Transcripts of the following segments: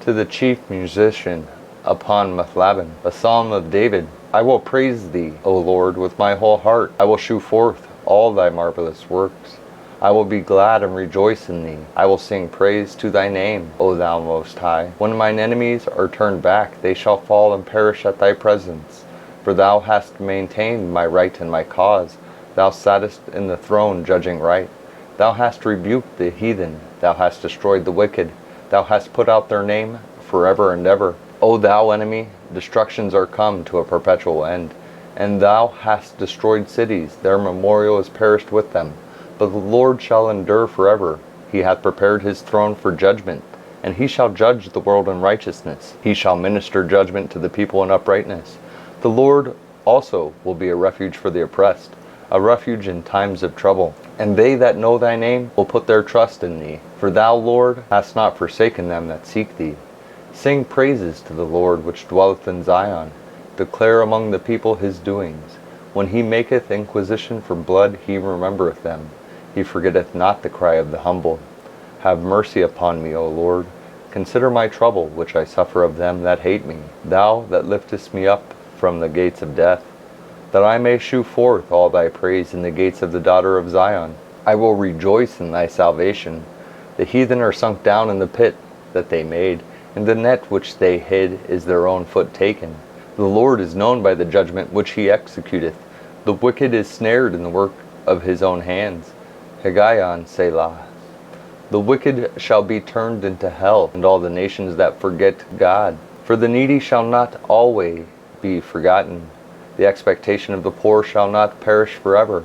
To the chief musician upon Methlaben, a psalm of David. I will praise thee, O Lord, with my whole heart. I will shew forth all thy marvelous works. I will be glad and rejoice in thee. I will sing praise to thy name, O thou most high. When mine enemies are turned back, they shall fall and perish at thy presence. For thou hast maintained my right and my cause. Thou sattest in the throne judging right. Thou hast rebuked the heathen. Thou hast destroyed the wicked. Thou hast put out their name forever and ever. O thou enemy, destructions are come to a perpetual end. And thou hast destroyed cities, their memorial is perished with them. But the Lord shall endure forever. He hath prepared his throne for judgment, and he shall judge the world in righteousness. He shall minister judgment to the people in uprightness. The Lord also will be a refuge for the oppressed, a refuge in times of trouble. And they that know thy name will put their trust in thee. For thou, Lord, hast not forsaken them that seek thee. Sing praises to the Lord which dwelleth in Zion. Declare among the people his doings. When he maketh inquisition for blood, he remembereth them. He forgetteth not the cry of the humble. Have mercy upon me, O Lord. Consider my trouble, which I suffer of them that hate me. Thou that liftest me up from the gates of death, that I may shew forth all thy praise in the gates of the daughter of Zion. I will rejoice in thy salvation. The heathen are sunk down in the pit that they made, and the net which they hid is their own foot taken. The Lord is known by the judgment which he executeth. The wicked is snared in the work of his own hands. Higgaion, Selah. The wicked shall be turned into hell, and all the nations that forget God. For the needy shall not always be forgotten. The expectation of the poor shall not perish forever.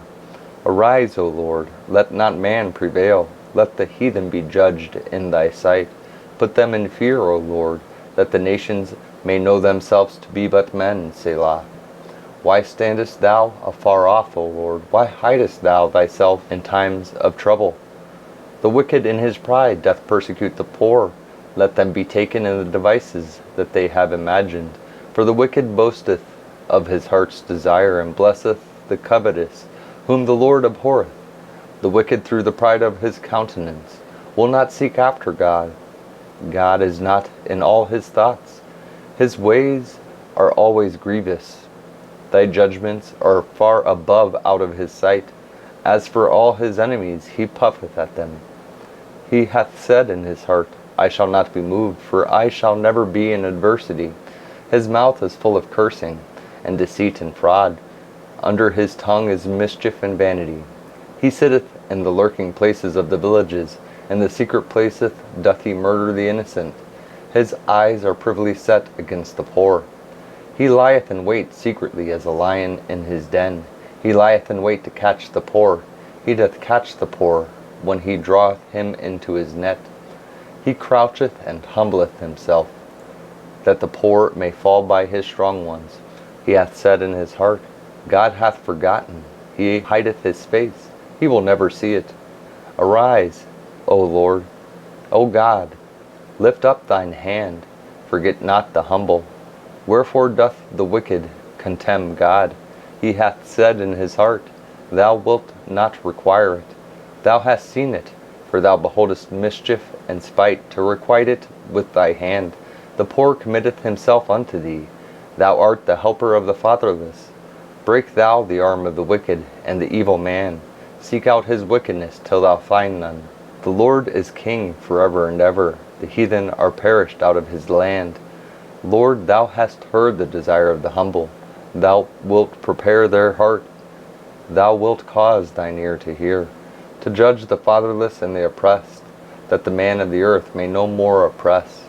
Arise, O Lord, let not man prevail. Let the heathen be judged in thy sight. Put them in fear, O Lord, that the nations may know themselves to be but men, Selah. Why standest thou afar off, O Lord? Why hidest thou thyself in times of trouble? The wicked in his pride doth persecute the poor. Let them be taken in the devices that they have imagined. For the wicked boasteth of his heart's desire, and blesseth the covetous, whom the Lord abhorreth. The wicked through the pride of his countenance will not seek after God. God is not in all his thoughts. His ways are always grievous. Thy judgments are far above out of his sight. As for all his enemies, he puffeth at them. He hath said in his heart, I shall not be moved, for I shall never be in adversity. His mouth is full of cursing, and deceit and fraud. Under his tongue is mischief and vanity. He sitteth in the lurking places of the villages, and the secret places doth he murder the innocent. His eyes are privily set against the poor. He lieth in wait secretly as a lion in his den. He lieth in wait to catch the poor. He doth catch the poor when he draweth him into his net. He croucheth and humbleth himself, that the poor may fall by his strong ones. He hath said in his heart, God hath forgotten. He hideth his face. He will never see it. Arise, O Lord. O God, lift up thine hand. Forget not the humble. Wherefore doth the wicked contemn God? He hath said in his heart, Thou wilt not require it. Thou hast seen it, for thou beholdest mischief and spite, to requite it with thy hand. The poor committeth himself unto thee. Thou art the helper of the fatherless. Break thou the arm of the wicked and the evil man. Seek out his wickedness till thou find none. The Lord is king forever and ever. The heathen are perished out of his land. Lord, thou hast heard the desire of the humble. Thou wilt prepare their heart. Thou wilt cause thine ear to hear, to judge the fatherless and the oppressed, that the man of the earth may no more oppress.